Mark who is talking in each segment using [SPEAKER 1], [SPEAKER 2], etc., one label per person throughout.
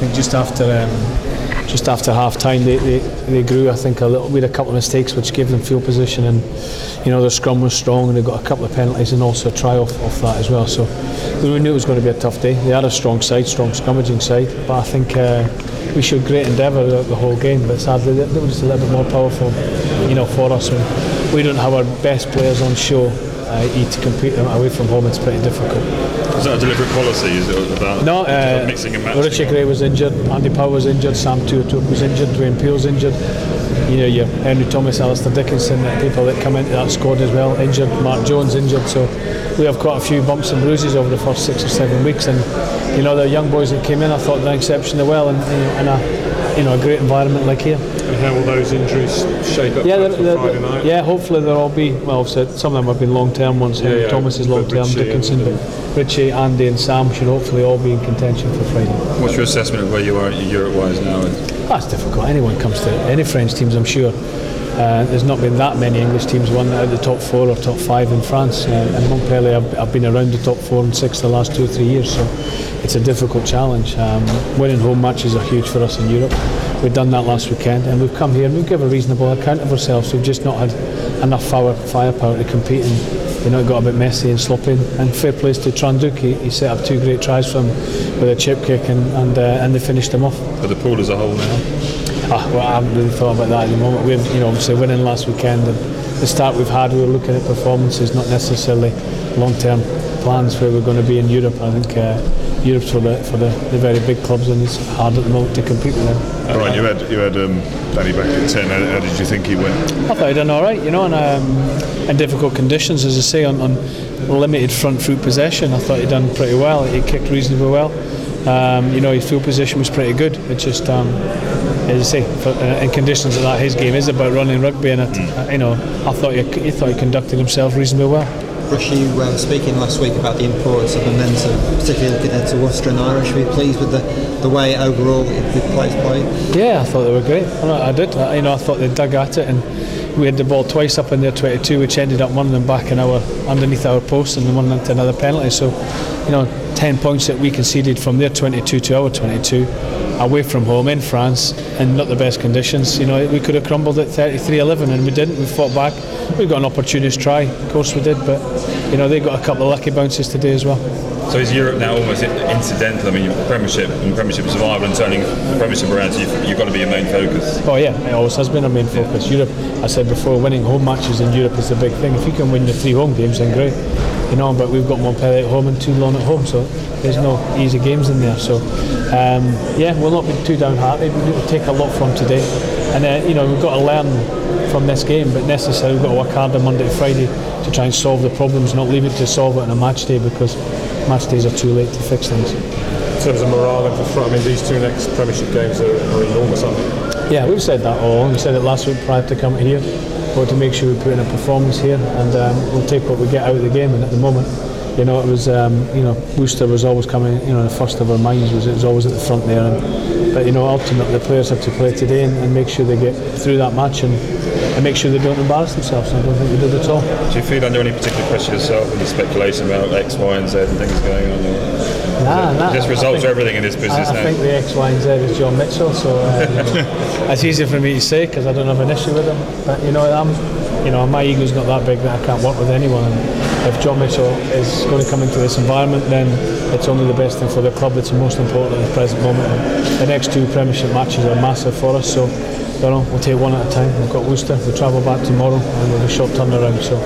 [SPEAKER 1] think just after half time they grew. I think we had a couple of mistakes which gave them field position, and their scrum was strong, and they got a couple of penalties and also a try off that as well. So we knew it was going to be a tough day. They had a strong scrummaging side, but I think we showed great endeavour the whole game. But sadly they were just a little bit more powerful, for us. When we don't have our best players on show, to compete away from home, it's pretty difficult.
[SPEAKER 2] Is that a deliberate policy? Is it about mixing and matching?
[SPEAKER 1] Richie Gray was injured, Andy Powell was injured, Sam Tuatuk was injured, Dwayne Peel's injured. Your Henry Thomas, Alistair Dickinson, people that come into that squad as well, injured. Mark Jones injured. So we have quite a few bumps and bruises over the first 6 or 7 weeks. And the young boys that came in, I thought done exceptionally well, and in a great environment like here.
[SPEAKER 3] And how will those injuries shape up for Friday night?
[SPEAKER 1] Yeah, hopefully they'll all be. Well, some of them have been long-term ones. Henry Thomas is long-term, Dickinson, but Richie, Andy, and Sam should hopefully all be in contention for Friday.
[SPEAKER 2] What's your assessment of where you are Europe-wise now?
[SPEAKER 1] That's difficult. Anyone comes to any French teams, I'm sure. There's not been that many English teams won out of the top 4 or top 5 in France, and Montpellier have been around the top 4 and 6 the last 2 or 3 years, so it's a difficult challenge. Winning home matches are huge for us in Europe. We've done that last weekend, and we've come here and we've given a reasonable account of ourselves. We've just not had enough firepower to compete, and it got a bit messy and sloppy. And fair plays to Tranduk, he set up 2 great tries for him with a chip kick, and they finished him off.
[SPEAKER 2] For the pool as a whole now?
[SPEAKER 1] Well, I haven't really thought about that at the moment. We've obviously winning last weekend, and the start we've had, we were looking at performances, not necessarily long-term plans where we're going to be in Europe. I think Europe's for the very big clubs, and it's hard at the moment to compete with them.
[SPEAKER 4] Right, you had Danny back at 10. How did you think he went?
[SPEAKER 1] I thought he done all right, and in difficult conditions, as I say, on limited front foot possession. I thought he done pretty well. He kicked reasonably well. His field position was pretty good. It's just, as I say, in conditions like that, his game is about running rugby, and I thought he conducted himself reasonably well.
[SPEAKER 5] Rush, you were speaking last week about the importance of momentum, particularly looking at Worcester and Irish. Were you pleased with the way overall the players played?
[SPEAKER 1] Yeah, I thought they were great. I did. I thought they dug at it, and we had the ball twice up in their 22, which ended up one of them back in underneath our post, and then one into another penalty. So, 10 points that we conceded from their 22 to our 22, away from home in France, and not the best conditions. We could have crumbled at 33-11, and we didn't. We fought back. We got an opportunist try, of course we did, but they got a couple of lucky bounces today as well.
[SPEAKER 2] So is Europe now almost incidental? I mean, Premiership survival and turning the Premiership around, so you've got to be your main focus.
[SPEAKER 1] Oh yeah, it always has been our main focus. Europe, I said before, winning home matches in Europe is the big thing. If you can win your 3 home games, then great. But we've got Montpellier at home and Toulon at home, so there's no easy games in there. So we'll not be too downhearted. We need to take a lot from today, and we've got to learn from this game, but necessarily we've got to work hard on Monday to Friday to try and solve the problems, not leave it to solve it on a match day, because match days are too late to fix things.
[SPEAKER 3] In terms of morale and for front, these 2 next Premiership games are enormous, aren't they?
[SPEAKER 1] Yeah, we've said that all along. We said it last week prior to coming here. We want to make sure we put in a performance here, and we'll take what we get out of the game. And at the moment, it was Worcester was always coming. The first of our minds it was always at the front there. But ultimately, the players have to play today and make sure they get through that match and make sure they don't embarrass themselves. And I don't think they did at all.
[SPEAKER 2] Do you feel under any particular pressure yourself with the speculation about X, Y, and Z and things going on?
[SPEAKER 1] Nah.
[SPEAKER 2] Just resolves everything in this business now.
[SPEAKER 1] I think the X, Y, and Z is John Mitchell, so it's easy for me to say because I don't have an issue with him. But my ego's not that big that I can't work with anyone. And if John Mitchell is going to come into this environment, then it's only the best thing for the club. It's the most important at the present moment. And the next 2 Premiership matches are massive for us, so we'll take one at a time. We've got Worcester, we travel back tomorrow, and we'll have a short turnaround. So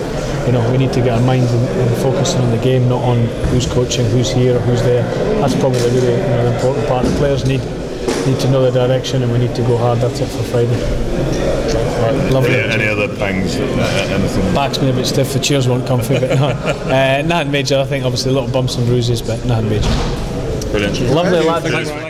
[SPEAKER 1] we need to get our minds and focusing on the game, not on who's coaching, who's here, who's there. That's probably really the important part. The players need to know the direction, and we need to go hard. That's it for Friday.
[SPEAKER 4] Right. Lovely. Any other bangs? Anything?
[SPEAKER 1] Back's been a bit stiff, the chairs weren't comfy, but no, nothing major. I think obviously a lot of bumps and bruises, but nothing major.
[SPEAKER 2] Brilliant.
[SPEAKER 1] Lovely lad.